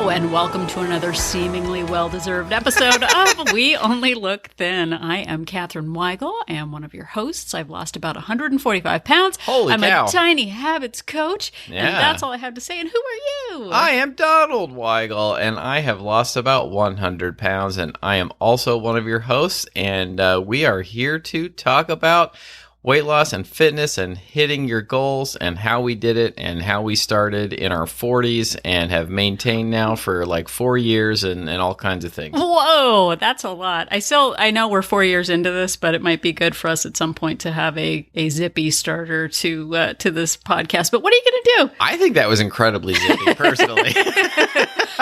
Hello, and welcome to another seemingly well-deserved episode of We Only Look Thin. I am Katherine Weigel. I am one of your hosts. I've lost about 145 pounds. Holy cow. I'm a tiny habits coach, Yeah. and that's all I have to say. And who are you? I am Donald Weigel, and I have lost about 100 pounds, and I am also one of your hosts, and we are here to talk about weight loss and fitness and hitting your goals and how we did it and how we started in our 40s and have maintained now for like 4 years and all kinds of things. Whoa, that's a lot. I know we're 4 years into this, but it might be good for us at some point to have a Zippy starter to this podcast. But what are you going to do? I think that was incredibly zippy, personally.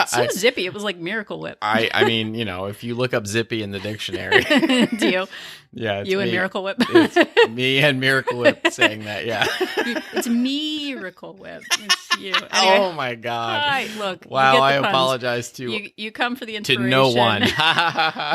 So Zippy, it was like Miracle Whip. I mean, you know, if you look up Zippy in the dictionary. Do you? Yeah, it's you me. And Miracle Whip. It's me and Miracle Whip saying that. Yeah, it's Miracle Whip. It's you. Anyway, oh my God! Look. Wow, I puns. apologize to you. Come for the inspiration. To no one.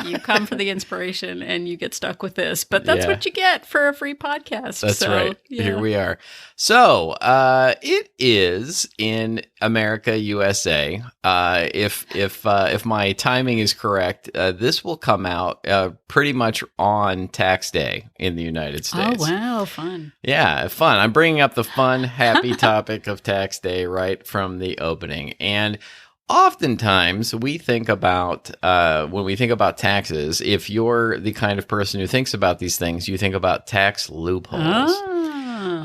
You come for the inspiration, and you get stuck with this. But that's Yeah. what you get for a free podcast. That's so, right. Yeah. Here we are. So it is in America, USA. If my timing is correct, this will come out pretty much on tax day in the United States. Oh, wow. Fun. Yeah, fun. I'm bringing up the fun, happy topic of tax day right from the opening. And oftentimes we think about, when we think about taxes, if you're the kind of person who thinks about these things, you think about tax loopholes.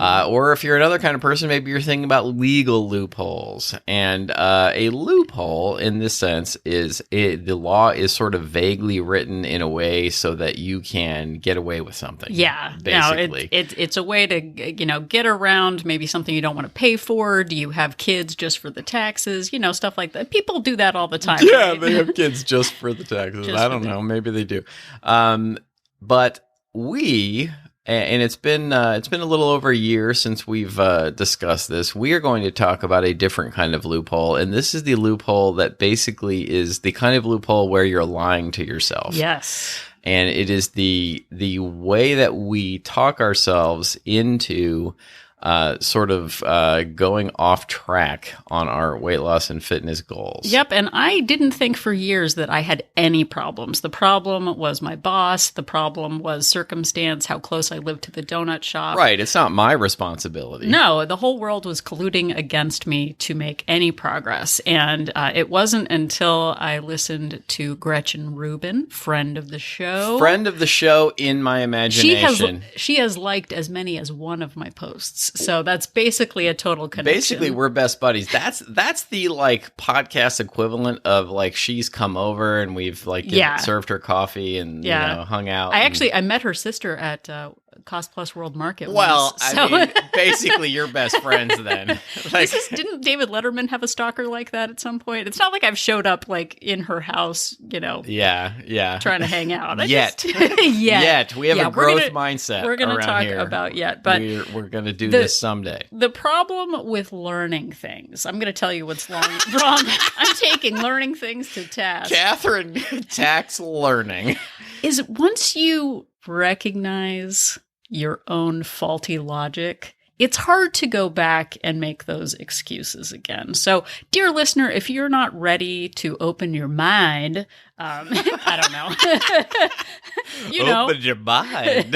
Or if you're another kind of person, maybe you're thinking about legal loopholes. And a loophole, in this sense, is the law is sort of vaguely written in a way so that you can get away with something. Yeah, basically, no, it's a way to get around maybe something you don't want to pay for. Do you have kids just for the taxes? Stuff like that. People do that all the time. Yeah, right? they have kids just for the taxes. I don't know. Maybe they do. But we. And it's been a little over a year since we've discussed this. We are going to talk about a different kind of loophole, and this is the loophole that basically is the kind of loophole where you're lying to yourself. Yes. And it is the way that we talk ourselves into sort of going off track on our weight loss and fitness goals. Yep, and I didn't think for years that I had any problems. The problem was my boss. The problem was circumstance, how close I lived to the donut shop. Right, it's not my responsibility. No, the whole world was colluding against me to make any progress. And it wasn't until I listened to Gretchen Rubin, friend of the show. Friend of the show in my imagination. She has liked as many as one of my posts. So that's basically a total connection. Basically, we're best buddies. That's the like podcast equivalent of like she's come over and we've like served her coffee and hung out. I met her sister at Cost Plus World Market. Well, once, I mean, basically, you're best friends then. Like, didn't David Letterman have a stalker like that at some point? It's not like I've showed up like in her house, Yeah. trying to hang out. Yet. We have a growth mindset. We're going to talk about but we're going to do this someday. The problem with learning things, I'm going to tell you what's wrong. I'm taking learning things to task. Katherine, tax learning is once you recognize your own faulty logic, it's hard to go back and make those excuses again. So, dear listener, if you're not ready to open your mind, I don't know. Open your mind.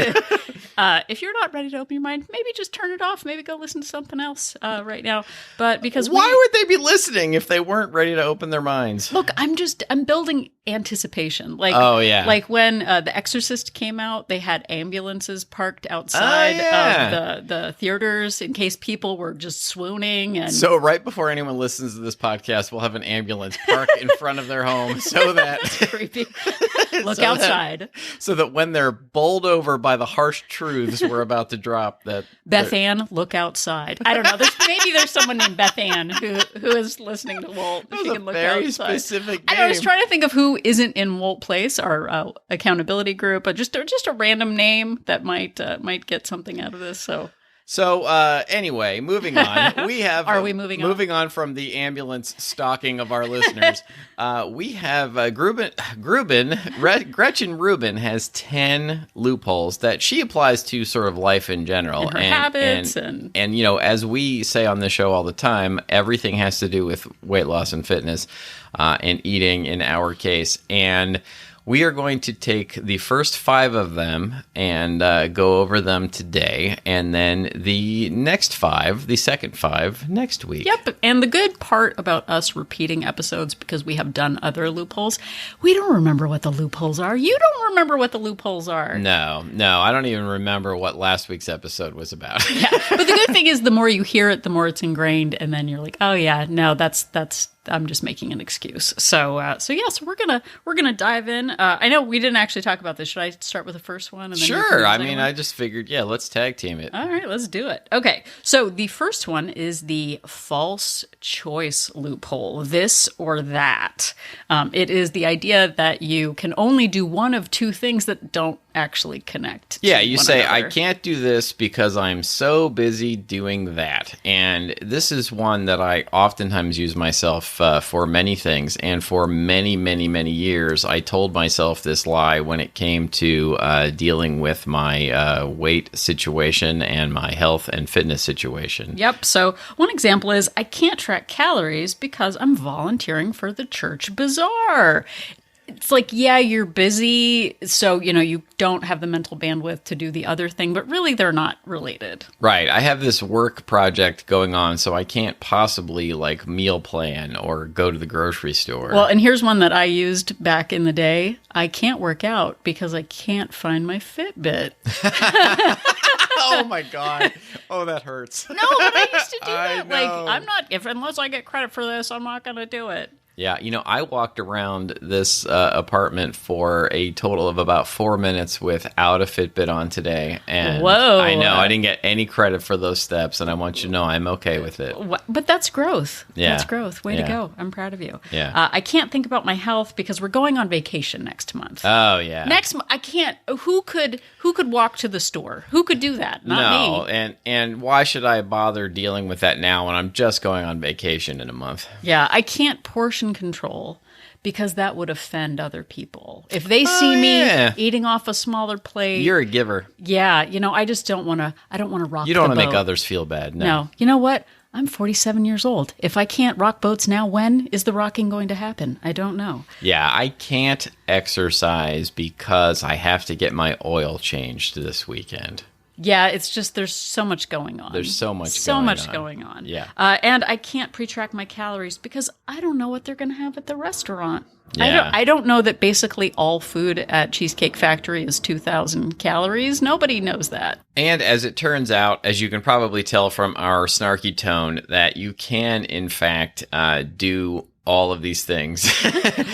If you're not ready to open your mind, maybe just turn it off. Maybe go listen to something else right now. But because why would they be listening if they weren't ready to open their minds? Look, I'm building anticipation. Like, like when The Exorcist came out, they had ambulances parked outside of the theaters in case people were just swooning. And so right before anyone listens to this podcast, we'll have an ambulance parked in front of their home so that creepy. Look outside. So that when they're bowled over by the harsh truths we're about to drop, that Beth Ann, look outside. I don't know. Maybe there's someone named Beth Ann who is listening to WOLT. She can look very outside. Specific name. I was trying to think of who isn't in WOLT Place, our accountability group, but just a random name that might get something out of this. So So anyway, moving on. We have. Are we moving on? Moving on from the ambulance stalking of our listeners, we have Gretchen Rubin has 10 loopholes that she applies to sort of life in general. And her habits. And, you know, as we say on the show all the time, everything has to do with weight loss and fitness and eating in our case. And we are going to take the first 5 of them and go over them today, and then the next 5, the second 5, next week. Yep, and the good part about us repeating episodes, because we have done other loopholes, we don't remember what the loopholes are. You don't remember what the loopholes are. No, I don't even remember what last week's episode was about. Yeah, but the good thing is the more you hear it, the more it's ingrained, and then you're like, oh yeah, no, that's I'm just making an excuse. So we're gonna dive in. I know we didn't actually talk about this. Should I start with the first one? And then sure. I mean, I just figured, let's tag team it. All right, let's do it. Okay, so the first one is the false choice loophole. This or that. It is the idea that you can only do one of 2 things that don't actually connect. Yeah, you say, another. I can't do this because I'm so busy doing that. And this is one that I oftentimes use myself for many things. And for many, many, many years, I told myself this lie when it came to dealing with my weight situation and my health and fitness situation. Yep. So one example is I can't track calories because I'm volunteering for the church bazaar. It's like, yeah, you're busy, so, you don't have the mental bandwidth to do the other thing, but really they're not related. Right. I have this work project going on, so I can't possibly, meal plan or go to the grocery store. Well, and here's one that I used back in the day. I can't work out because I can't find my Fitbit. Oh, my God. Oh, that hurts. No, but I used to do that. Know. Unless I get credit for this, I'm not going to do it. Yeah, I walked around this apartment for a total of about 4 minutes without a Fitbit on today. And whoa. I know, I didn't get any credit for those steps, and I want you to know I'm okay with it. But that's growth. Yeah. That's growth. Way to go. I'm proud of you. Yeah. I can't think about my health because we're going on vacation next month. Oh, yeah. Next month, I can't. Who could walk to the store? Who could do that? Not me. And why should I bother dealing with that now when I'm just going on vacation in a month? Yeah, I can't portion control because that would offend other people. If they see me eating off a smaller plate. You're a giver. Yeah, I just don't want to rock the boat. You don't want to make others feel bad. No. You know what? I'm 47 years old. If I can't rock boats now, when is the rocking going to happen? I don't know. Yeah, I can't exercise because I have to get my oil changed this weekend. Yeah, it's just there's so much going on. There's so much going on. Yeah. And I can't pre-track my calories because I don't know what they're going to have at the restaurant. Yeah. I don't know that basically all food at Cheesecake Factory is 2,000 calories. Nobody knows that. And as it turns out, as you can probably tell from our snarky tone, that you can, in fact, do all of these things.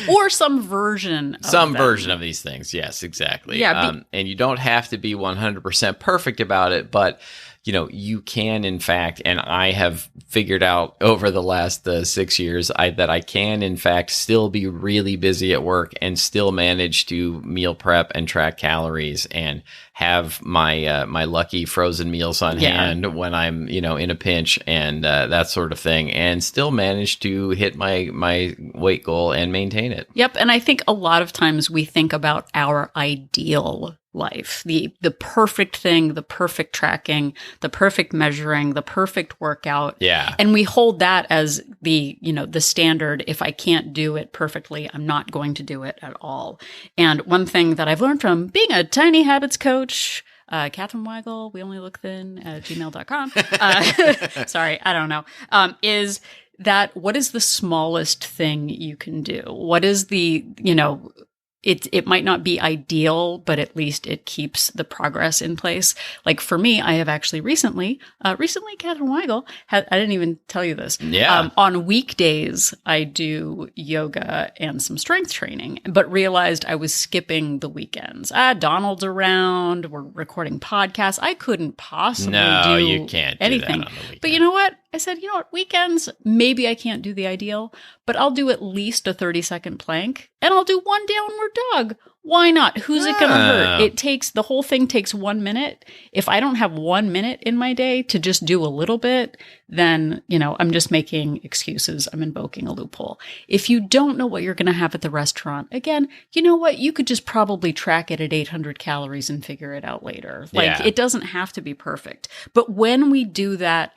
Or some version of version of these things. Yes, exactly. Yeah, and you don't have to be 100% perfect about it, but you can, in fact, and I have figured out over the last 6 years that I can, in fact, still be really busy at work and still manage to meal prep and track calories and have my my lucky frozen meals on hand when I'm in a pinch and that sort of thing, and still manage to hit my weight goal and maintain it. Yep, and I think a lot of times we think about our ideal life, the perfect thing, the perfect tracking, the perfect measuring, the perfect workout. Yeah. And we hold that as the standard. If I can't do it perfectly, I'm not going to do it at all. And one thing that I've learned from being a tiny habits coach, Catherine Weigel, we only look thin at gmail.com. Sorry, I don't know. Is that what is the smallest thing you can do? What is the, it might not be ideal, but at least it keeps the progress in place. Like for me, I have actually recently, Catherine Weigel, I didn't even tell you this. Yeah. On weekdays, I do yoga and some strength training, but realized I was skipping the weekends. Donald's around, we're recording podcasts. I couldn't possibly do you can't do anything. that on the weekend. But you know what? I said, weekends, maybe I can't do the ideal, but I'll do at least a 30-second plank, and I'll do one downward dog Why not? Who's it going to hurt? Ah. The whole thing takes 1 minute. If I don't have 1 minute in my day to just do a little bit, then, I'm just making excuses. I'm invoking a loophole. If you don't know what you're going to have at the restaurant, again, you know what? You could just probably track it at 800 calories and figure it out later. It doesn't have to be perfect. But when we do that,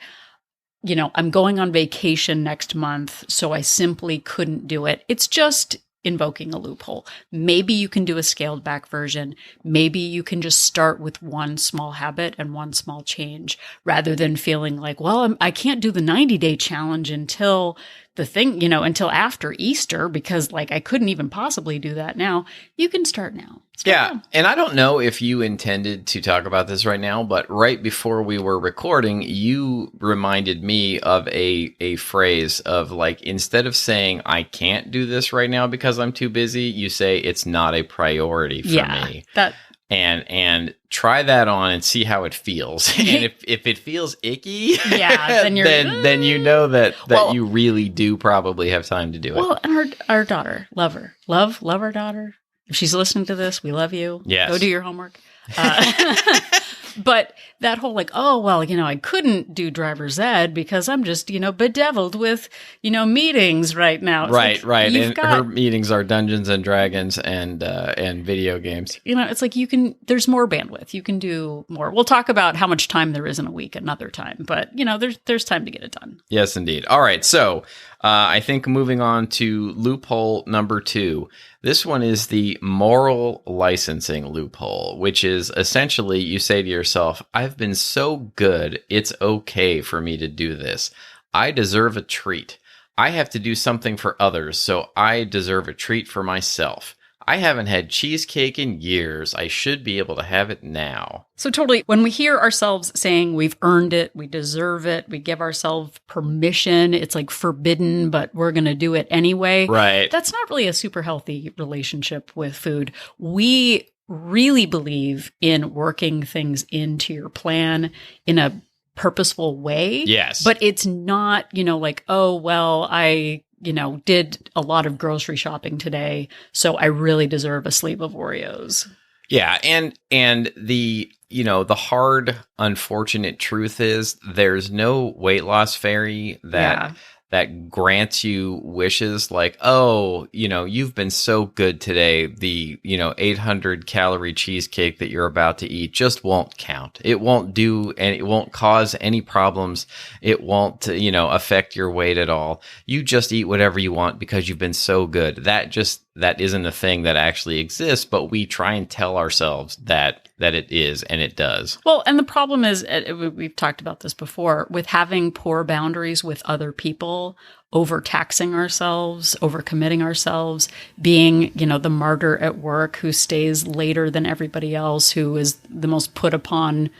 I'm going on vacation next month, so I simply couldn't do it. It's just invoking a loophole. Maybe you can do a scaled back version. Maybe you can just start with one small habit and one small change rather than feeling like, well, I can't do the 90-day challenge until until after Easter because I couldn't even possibly do that now. You can start now. Yeah. And I don't know if you intended to talk about this right now, but right before we were recording, you reminded me of a phrase of instead of saying, I can't do this right now because I'm too busy, you say it's not a priority for me. And try that on and see how it feels. And if it feels icky, then you know that you really do probably have time to do it. Well, and our daughter, love our daughter. If she's listening to this, we love you. Yes. Go do your homework. But that whole I couldn't do driver's ed because I'm just, bedeviled with, meetings right now. It's right. And her meetings are Dungeons and Dragons and video games. It's there's more bandwidth. You can do more. We'll talk about how much time there is in a week another time, but there's time to get it done. Yes, indeed. All right. So I think moving on to loophole number 2. This one is the moral licensing loophole, which is essentially you say to yourself, I've been so good, it's okay for me to do this. I deserve a treat. I have to do something for others, so I deserve a treat for myself. I haven't had cheesecake in years. I should be able to have it now. So totally, when we hear ourselves saying we've earned it, we deserve it, we give ourselves permission, it's forbidden, but we're going to do it anyway. Right. That's not really a super healthy relationship with food. We really believe in working things into your plan in a purposeful way. Yes. But it's not, I did a lot of grocery shopping today, so I really deserve a sleeve of Oreos. Yeah, and the the hard, unfortunate truth is there's no weight loss fairy that grants you wishes you've been so good today. The 800 calorie cheesecake that you're about to eat just won't count. It won't do, and it won't cause any problems. It won't affect your weight at all. You just eat whatever you want because you've been so good. That isn't a thing that actually exists, but we try and tell ourselves that it is, and it does. Well, and the problem is, we've talked about this before, with having poor boundaries with other people, overtaxing ourselves, overcommitting ourselves, being, the martyr at work who stays later than everybody else, who is the most put upon,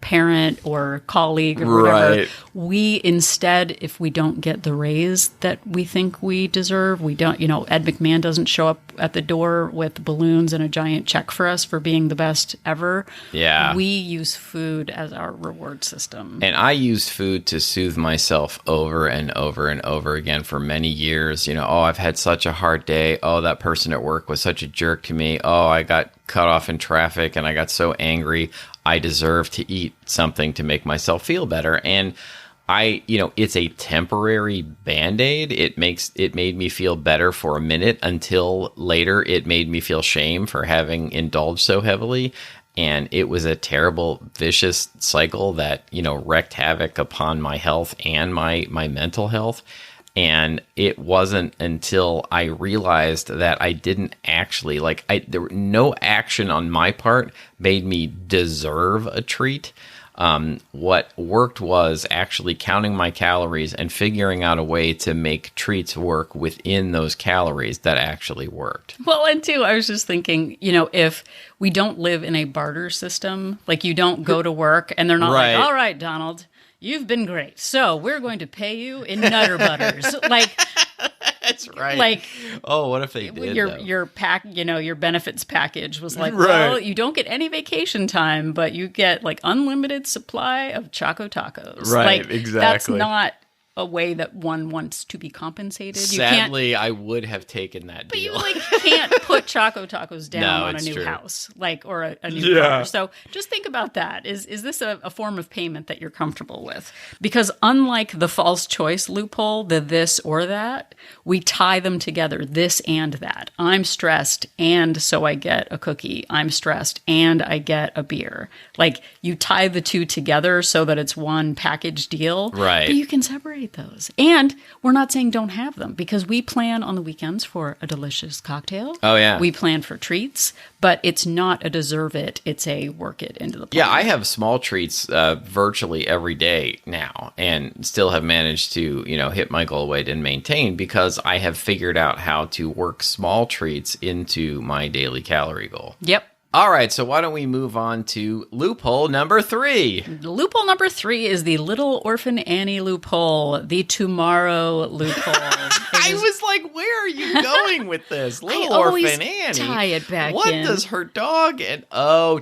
parent or colleague or whatever. Right. We instead, if we don't get the raise that we think we deserve, we don't, Ed McMahon doesn't show up at the door with balloons and a giant check for us for being the best ever. Yeah. We use food as our reward system. And I used food to soothe myself over and over and over again for many years. I've had such a hard day. Oh, that person at work was such a jerk to me. Oh, I got cut off in traffic and I got so angry. I deserve to eat something to make myself feel better. And it's a temporary Band-Aid. It made me feel better for a minute until later it made me feel shame for having indulged so heavily. And it was a terrible, vicious cycle that, wreaked havoc upon my health and my mental health. And it wasn't until I realized that I didn't actually, no action on my part made me deserve a treat. What worked was actually counting my calories and figuring out a way to make treats work within those calories that actually worked. Well, and too, I was just thinking, if we don't live in a barter system, you don't go to work and they're not Right. all right, Donald, you've been great, so we're going to pay you in Nutter Butters. That's right. What if they did? Your your benefits package was Right. well, you don't get any vacation time, but you get unlimited supply of Choco Tacos. Right, exactly. That's not a way that one wants to be compensated. Sadly, I would have taken that but deal. But you can't put Choco Tacos down on a new house, or a new car. So just think about that. Is this a form of payment that you're comfortable with? Because unlike the false choice loophole, the this or that, we tie them together, this and that. I'm stressed, and so I get a cookie. I'm stressed, and I get a beer. Like, you tie the two together so that it's one package deal. Right. But you can separate those. And we're not saying don't have them, because we plan on the weekends for a delicious cocktail. Oh, yeah. We plan for treats, but it's not a deserve it. It's a work it into the plan. Yeah, I have small treats virtually every day now, and still have managed to, hit my goal weight and maintain, because I have figured out how to work small treats into my daily calorie goal. Yep. All right, so why don't we move on to loophole number 3? Loophole number 3 is the Little Orphan Annie loophole, the tomorrow loophole. I was like, where are you going with this? Little always Orphan Annie. tie it back what in. does her dog and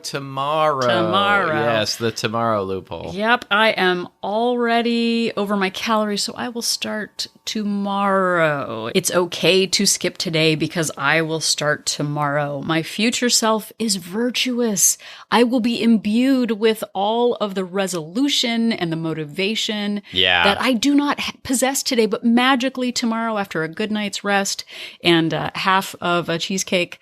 tomorrow. Yes, the tomorrow loophole. Yep, I am already over my calories, so I will start tomorrow. It's okay to skip today because I will start tomorrow. My future self is virtuous. I will be imbued with all of the resolution and the motivation that I do not possess today, but magically tomorrow, after a good night's rest and half of a cheesecake,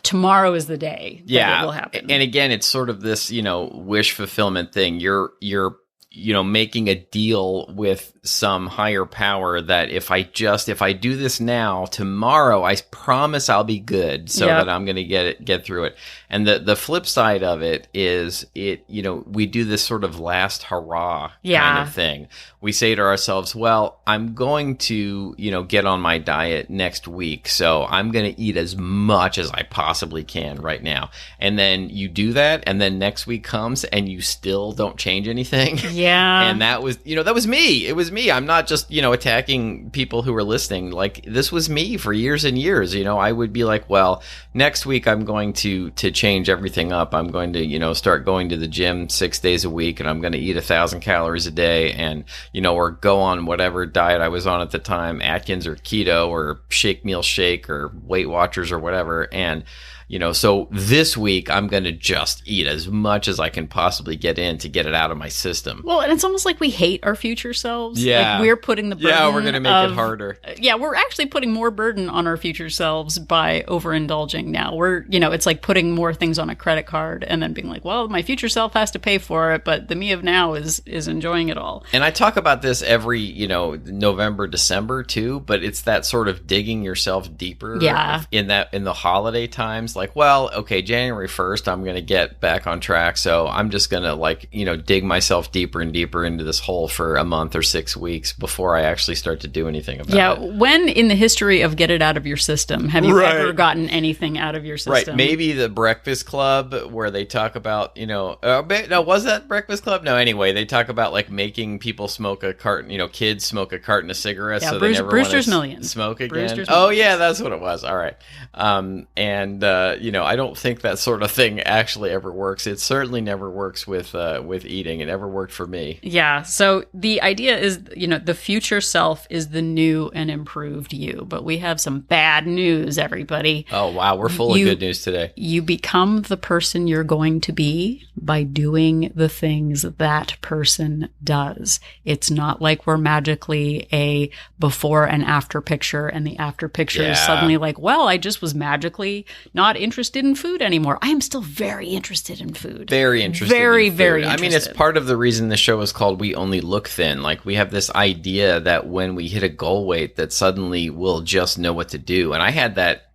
tomorrow is the day that it will happen. And again, it's sort of this, wish fulfillment thing. You're making a deal with some higher power that if I do this now, tomorrow, I promise I'll be good, so that I'm going to get through it. And the flip side of it is we do this sort of last hurrah kind of thing. We say to ourselves, well, I'm going to, get on my diet next week, so I'm going to eat as much as I possibly can right now. And then you do that, and then next week comes and you still don't change anything. Yeah. And that was me. It was me. I'm not just, attacking people who are listening. Like, this was me for years and years. I would be like, well, next week I'm going to change everything up. I'm going to, start going to the gym 6 days a week, and I'm going to eat 1,000 calories a day, and, or go on whatever diet I was on at the time, Atkins or keto or shake meal shake or Weight Watchers or whatever. And, so this week I'm going to just eat as much as I can possibly get in to get it out of my system. Well, and it's almost like we hate our future selves. Yeah. Like, we're putting the burden. Yeah, we're going to make it harder. Yeah, we're actually putting more burden on our future selves by overindulging now. We're, it's like putting more things on a credit card and then being like, well, my future self has to pay for it, but the me of now is enjoying it all. And I talk about this every, November, December too, but it's that sort of digging yourself deeper in the holiday times. Like, well, okay, January 1st, I'm going to get back on track. So I'm just going to dig myself deeper and deeper into this hole for a month or 6 weeks before I actually start to do anything about it. Yeah. When in the history of get it out of your system, have you ever gotten anything out of your system? Right. Maybe the Breakfast Club, where they talk about, no, was that Breakfast Club? No, anyway, they talk about like making people smoke a carton, kids smoke a carton of cigarettes, so they never Brewster's want to Millions. smoke again. Brewster's Oh, Millions. yeah, that's what it was. All right. I don't think that sort of thing actually ever works. It certainly never works with eating. It never worked for me. Yeah. So the idea is, the future self is the new and improved you. But we have some bad news, everybody. Oh, wow. We're full of good news today. You become the person you're going to be by doing the things that person does. It's not like we're magically a before and after picture, and the after picture is suddenly like, well, I just was magically not interested in food anymore. I am still very interested in food. Very interested. Very, in food. very I interested. mean, it's part of the reason the show is called We Only Look Thin. Like, we have this idea that when we hit a goal weight, that suddenly we'll just know what to do. And I had that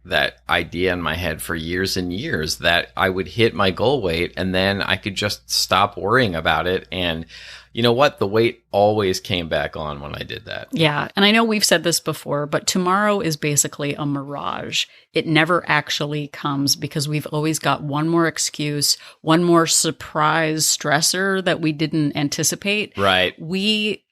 idea in my head for years and years, that I would hit my goal weight and then I could just stop worrying about it. And you know what? The weight always came back on when I did that. Yeah. And I know we've said this before, but tomorrow is basically a mirage. It never actually comes because we've always got one more excuse, one more surprise stressor that we didn't anticipate. Right. We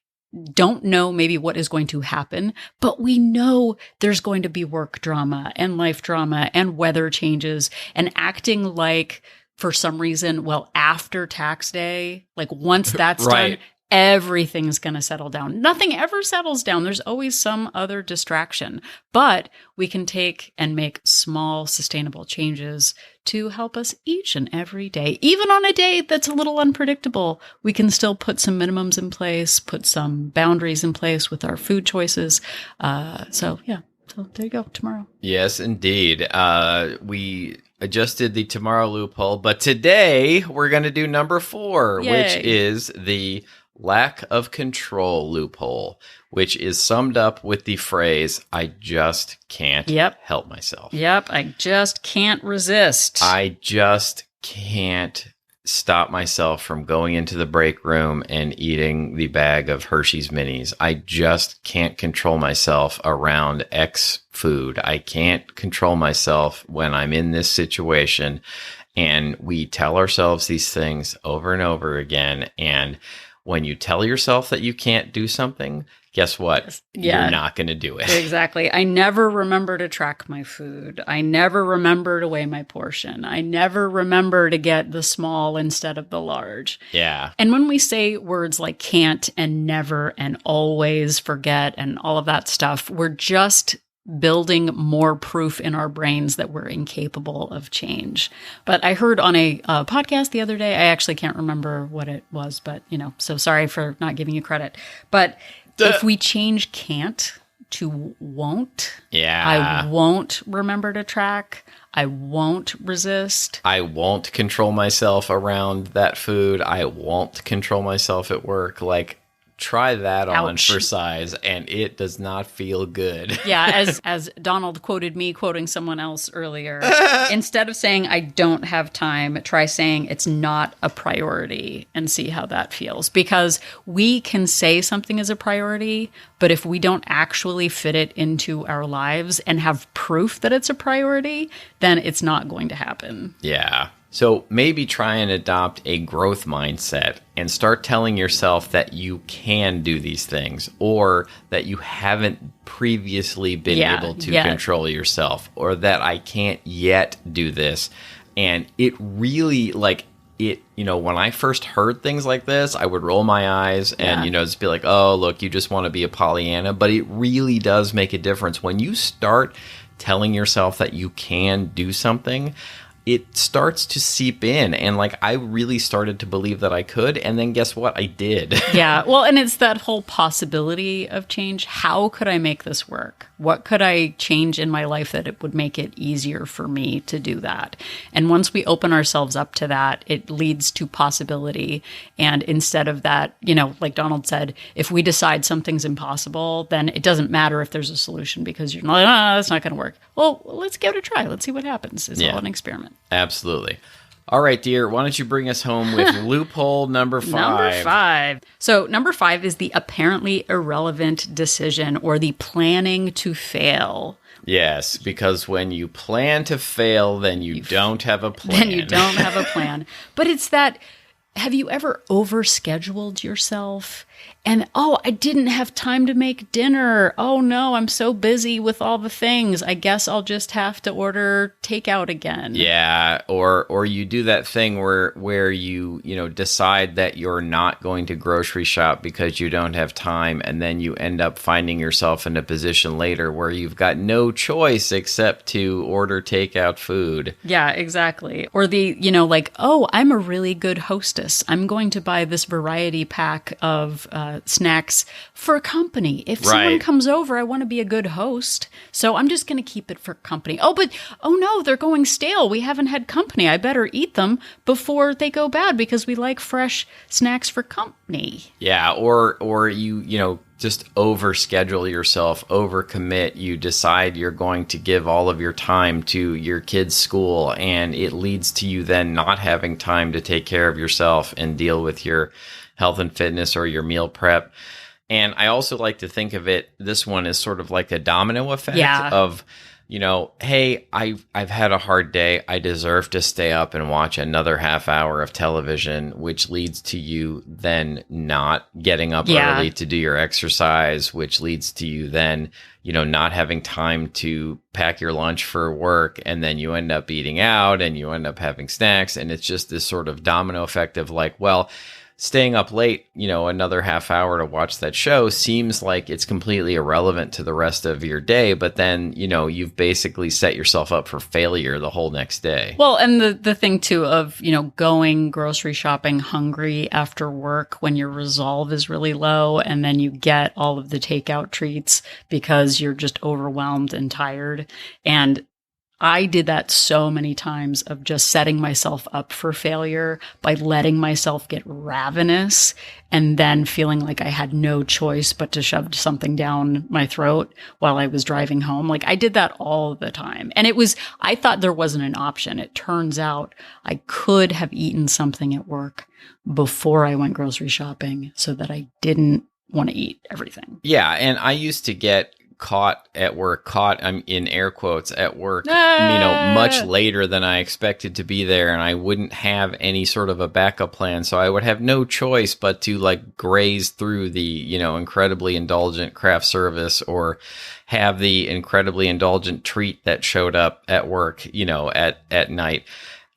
don't know maybe what is going to happen, but we know there's going to be work drama and life drama and weather changes, and acting like for some reason, well, after tax day, like once that's right. done, everything's going to settle down. Nothing ever settles down. There's always some other distraction, but we can take and make small sustainable changes to help us each and every day. Even on a day that's a little unpredictable, we can still put some minimums in place, put some boundaries in place with our food choices. So there you go, tomorrow. Yes, indeed. We just did the tomorrow loophole, but today we're going to do number 4, Yay. which is the lack of control loophole, which is summed up with the phrase, I just can't help myself. Yep, I just can't resist. I just can't stop myself from going into the break room and eating the bag of Hershey's Minis. I just can't control myself around X food. I can't control myself when I'm in this situation. And we tell ourselves these things over and over again. And when you tell yourself that you can't do something, guess what? You're not going to do it. Exactly. I never remember to track my food. I never remember to weigh my portion. I never remember to get the small instead of the large. Yeah. And when we say words like can't and never and always forget and all of that stuff, we're just building more proof in our brains that we're incapable of change. But I heard on a podcast the other day, I actually can't remember what it was, but so sorry for not giving you credit. But if we change can't to won't, I won't remember to track. I won't resist. I won't control myself around that food. I won't control myself at work. Like, try that on for size, and it does not feel good. Yeah, as Donald quoted me quoting someone else earlier, instead of saying I don't have time, try saying it's not a priority and see how that feels. Because we can say something is a priority, but if we don't actually fit it into our lives and have proof that it's a priority, then it's not going to happen. Yeah. So maybe try and adopt a growth mindset and start telling yourself that you can do these things, or that you haven't previously been able to control yourself, or that I can't yet do this. And it really, when I first heard things like this, I would roll my eyes and, just be like, oh, look, you just want to be a Pollyanna. But it really does make a difference. When you start telling yourself that you can do something, it starts to seep in. And I really started to believe that I could. And then guess what? I did. Yeah. Well, and it's that whole possibility of change. How could I make this work? What could I change in my life that it would make it easier for me to do that? And once we open ourselves up to that, it leads to possibility. And instead of that, like Donald said, if we decide something's impossible, then it doesn't matter if there's a solution, because you're like, that's not going to work. Well, let's give it a try. Let's see what happens. It's all an experiment. Absolutely. All right, dear. Why don't you bring us home with loophole number 5? Number 5. So number 5 is the apparently irrelevant decision, or the planning to fail. Yes, because when you plan to fail, then you don't have a plan. Then you don't have a plan. But it's that, have you ever overscheduled yourself? And, I didn't have time to make dinner. Oh, no, I'm so busy with all the things. I guess I'll just have to order takeout again. Yeah, or you do that thing where you decide that you're not going to grocery shop because you don't have time, and then you end up finding yourself in a position later where you've got no choice except to order takeout food. Yeah, exactly. Or I'm a really good hostess. I'm going to buy this variety pack of snacks for company. If someone comes over, I want to be a good host. So I'm just going to keep it for company. Oh no, they're going stale. We haven't had company. I better eat them before they go bad, because we like fresh snacks for company. Yeah. Or you just overschedule yourself, overcommit. You decide you're going to give all of your time to your kids' school, and it leads to you then not having time to take care of yourself and deal with your health and fitness or your meal prep. And I also like to think of this one is sort of like a domino effect of, hey, I've had a hard day. I deserve to stay up and watch another half hour of television, which leads to you then not getting up early to do your exercise, which leads to you then, not having time to pack your lunch for work. And then you end up eating out and you end up having snacks. And it's just this sort of domino effect of staying up late, another half hour to watch that show seems like it's completely irrelevant to the rest of your day. But then, you've basically set yourself up for failure the whole next day. Well, and the thing too of, going grocery shopping hungry after work when your resolve is really low, and then you get all of the takeout treats because you're just overwhelmed and tired. And I did that so many times of just setting myself up for failure by letting myself get ravenous and then feeling like I had no choice but to shove something down my throat while I was driving home. Like I did that all the time. And I thought there wasn't an option. It turns out I could have eaten something at work before I went grocery shopping so that I didn't want to eat everything. Yeah. And I used to get caught I'm in air quotes at work, much later than I expected to be there. And I wouldn't have any sort of a backup plan. So I would have no choice but to like graze through the, incredibly indulgent craft service or have the incredibly indulgent treat that showed up at work, at night.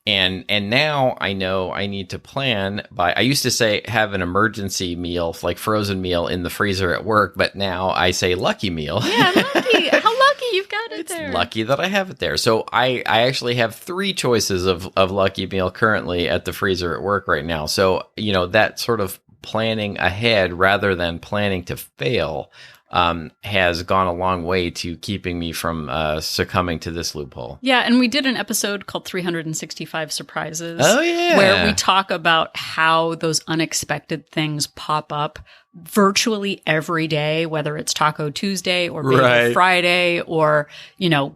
And now I know I need to plan I used to say have an emergency meal, like frozen meal in the freezer at work, but now I say lucky meal. Yeah, lucky. How lucky you've got it there. It's lucky that I have it there. So I actually have 3 choices of lucky meal currently at the freezer at work right now. So, that sort of planning ahead rather than planning to fail has gone a long way to keeping me from succumbing to this loophole. Yeah, and we did an episode called 365 Surprises. Oh, yeah. Where we talk about how those unexpected things pop up virtually every day, whether it's Taco Tuesday or Bagel Friday or,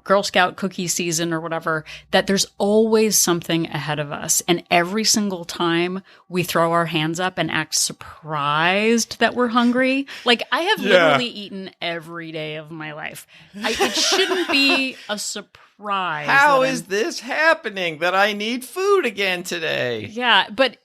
Girl Scout cookie season or whatever, that there's always something ahead of us. And every single time we throw our hands up and act surprised that we're hungry. Like I have literally eaten every day of my life. It shouldn't be a surprise. How is this happening that I need food again today? Yeah, but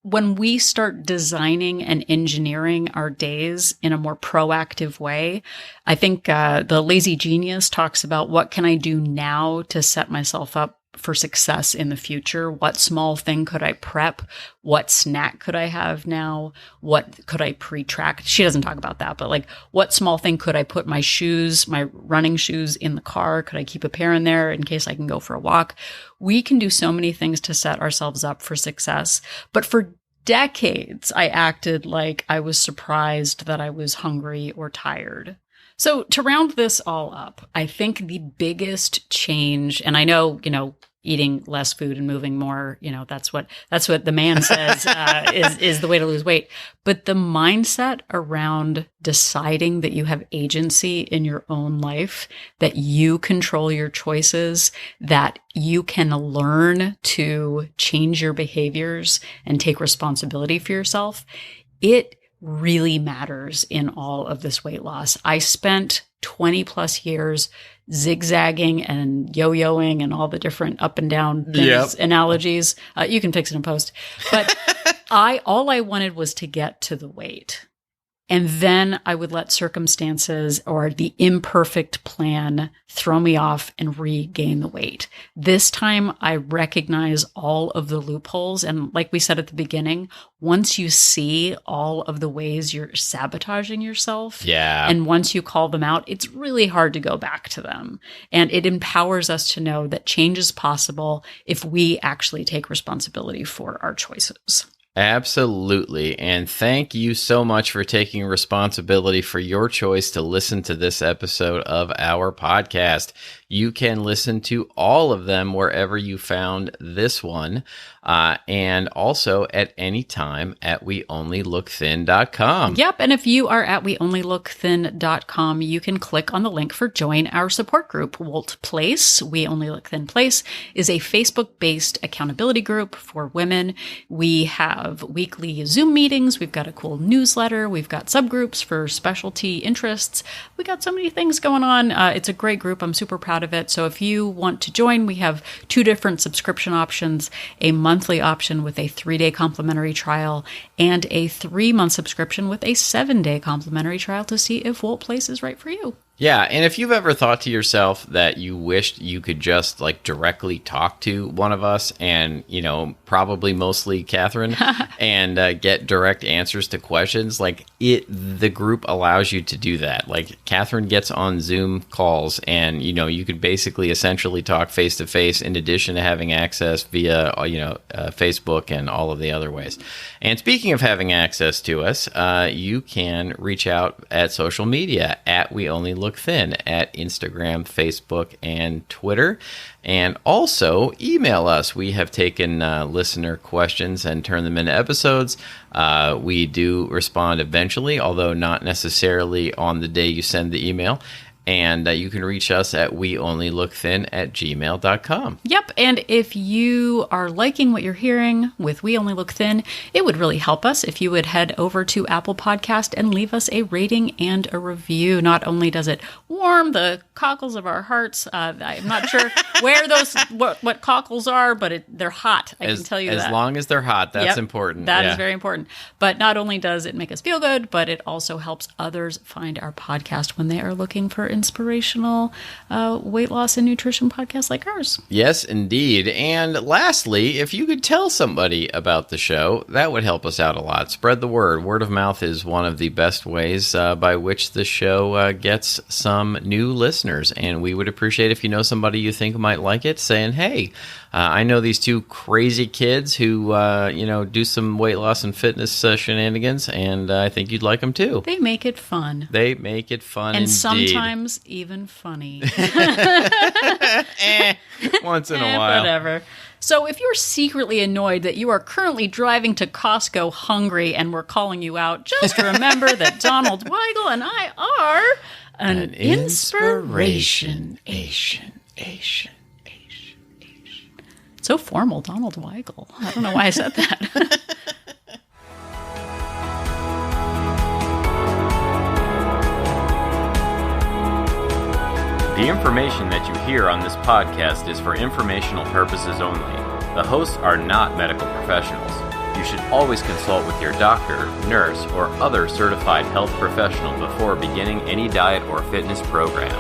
when we start designing and engineering our days in a more proactive way, I think the Lazy Genius talks about what can I do now to set myself up for success in the future? What small thing could I prep? What snack could I have now? What could I pre-track? She doesn't talk about that, but like what small thing could I put my running shoes in the car? Could I keep a pair in there in case I can go for a walk? We can do so many things to set ourselves up for success. But for decades, I acted like I was surprised that I was hungry or tired. So to round this all up, I think the biggest change, and I know, eating less food and moving more, that's what the man says is the way to lose weight. But the mindset around deciding that you have agency in your own life, that you control your choices, that you can learn to change your behaviors and take responsibility for yourself, it really matters in all of this weight loss. I spent 20 plus years zigzagging and yo-yoing and all the different up and down things, analogies. You can fix it in post. But all I wanted was to get to the weight. And then I would let circumstances or the imperfect plan throw me off and regain the weight. This time I recognize all of the loopholes. And like we said at the beginning, once you see all of the ways you're sabotaging yourself, and once you call them out, it's really hard to go back to them. And it empowers us to know that change is possible if we actually take responsibility for our choices. Absolutely. And thank you so much for taking responsibility for your choice to listen to this episode of our podcast. You can listen to all of them wherever you found this one, and also at any time at weonlylookthin.com. Yep, and if you are at weonlylookthin.com, you can click on the link for Join Our Support Group. WOLT Place, We Only Look Thin Place, is a Facebook-based accountability group for women. We have weekly Zoom meetings. We've got a cool newsletter. We've got subgroups for specialty interests. We got so many things going on. It's a great group. I'm super proud of it. So if you want to join, we have 2 different subscription options, a monthly option with a 3-day complimentary trial and a 3-month subscription with a 7-day complimentary trial to see if WOLT Place is right for you. Yeah, and if you've ever thought to yourself that you wished you could just like directly talk to one of us and, probably mostly Catherine and get direct answers to questions, like the group allows you to do that. Like Catherine gets on Zoom calls and, you could basically essentially talk face to face in addition to having access via, Facebook and all of the other ways. And speaking of having access to us, you can reach out at social media at We Only Look Thin at Instagram, Facebook, and Twitter. And also email us. We have taken listener questions and turned them into episodes. We do respond eventually, although not necessarily on the day you send the email. And you can reach us at weonlylookthin@gmail.com. Yep, and if you are liking what you're hearing with We Only Look Thin, it would really help us if you would head over to Apple Podcast and leave us a rating and a review. Not only does it warm the cockles of our hearts, I'm not sure where those what cockles are, but they're hot. I can tell you that. As long as they're hot, that's important. That is very important. But not only does it make us feel good, but it also helps others find our podcast when they are looking for inspirational weight loss and nutrition podcasts like ours. Yes, indeed. And lastly, if you could tell somebody about the show, that would help us out a lot. Spread the word. Word of mouth is one of the best ways by which the show gets some new listeners. And we would appreciate if you know somebody you think might like it, saying, hey, I know these two crazy kids who, do some weight loss and fitness shenanigans, and I think you'd like them too. They make it fun. They make it fun, and indeed. Sometimes even funny. Once in a while. Whatever. So if you're secretly annoyed that you are currently driving to Costco hungry and we're calling you out, just remember that Donald Weigel and I are an inspiration. So formal, Donald Weigel. I don't know why I said that. The information that you hear on this podcast is for informational purposes only. The hosts are not medical professionals. You should always consult with your doctor, nurse, or other certified health professional before beginning any diet or fitness program.